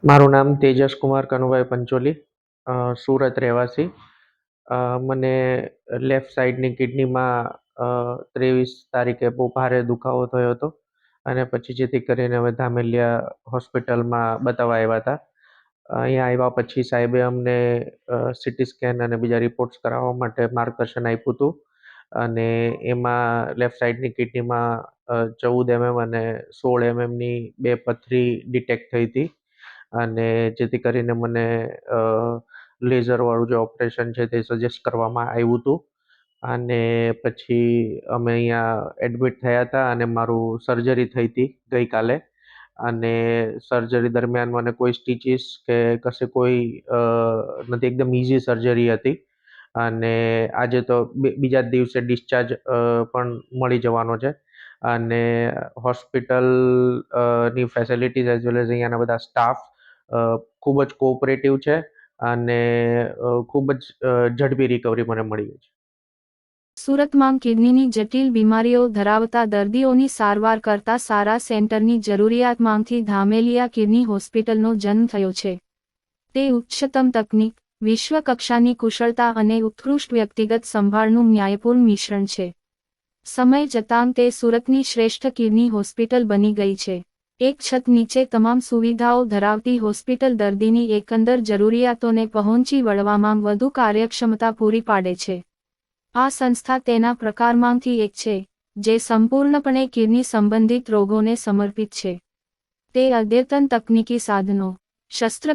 મારું નામ તેજસ કુમાર કનુભાઈ પંચોલી, સુરત રહેવાસી. મને લેફ્ટ સાઈડની કિડનીમાં 23 તારીખે બહુ ભારે દુખાવો થયો હતો અને પછી જેથી કરીને અમે ધામેલિયા હોસ્પિટલમાં બતાવવા આવ્યા હતા. અહીંયા આવ્યા પછી સાહેબે અમને સીટી સ્કેન અને બીજા રિપોર્ટ્સ કરાવવા માટે માર્ગદર્શન આપ્યું હતું અને એમાં લેફ્ટ સાઈડની કિડનીમાં 14 અને 16 બે પથરી ડિટેક્ટ થઈ હતી અને જેથી કરીને મને લેઝરવાળું જે ઓપરેશન છે તે સજેસ્ટ કરવામાં આવ્યું હતું અને પછી અમે અહીંયા એડમિટ થયા હતા અને મારું સર્જરી થઈ હતી ગઈકાલે. અને સર્જરી દરમિયાન મને કોઈ સ્ટીચીસ કે કશે કોઈ નથી, એકદમ ઇઝી સર્જરી હતી અને આજે તો બીજા જ દિવસે ડિસ્ચાર્જ પણ મળી જવાનો છે. અને હોસ્પિટલ ની ફેસિલિટીઝ એઝ વેલ એઝ અહીંયાના બધા સ્ટાફ ખૂબ જ કોઓપરેટિવ છે અને ખૂબ જ ઝડપી રિકવરી મને મળી છે. સુરતમાં કિડનીની જટિલ બીમારીઓ ધરાવતા દર્દીઓની સારવાર કરતા સારા સેન્ટરની જરૂરિયાતમાંથી ધામેલિયા કિડની હોસ્પિટલનો જન્મ થયો છે. તે ઉચ્ચતમ તકનીક, વિશ્વ કક્ષાની કુશળતા અને ઉત્કૃષ્ટ વ્યક્તિગત સંભાળનું ન્યાયપૂર્ણ મિશ્રણ છે. સમય જતાં તે સુરતની શ્રેષ્ઠ કિડની હોસ્પિટલ બની ગઈ છે. એક છત નીચે તમામ સુવિધાઓ ધરાવતી હોસ્પિટલ દર્દીની એકંદર જરૂરિયાતોને પહોંચી વળવામાં વધુ કાર્યક્ષમતા પૂરી પાડે છે. આ સંસ્થા તેના પ્રકારમાંથી એક છે, જે સંપૂર્ણપણે કિડની સંબંધિત રોગોને સમર્પિત છે. તે અદ્યતન તકનીકી સાધનો, શસ્ત્ર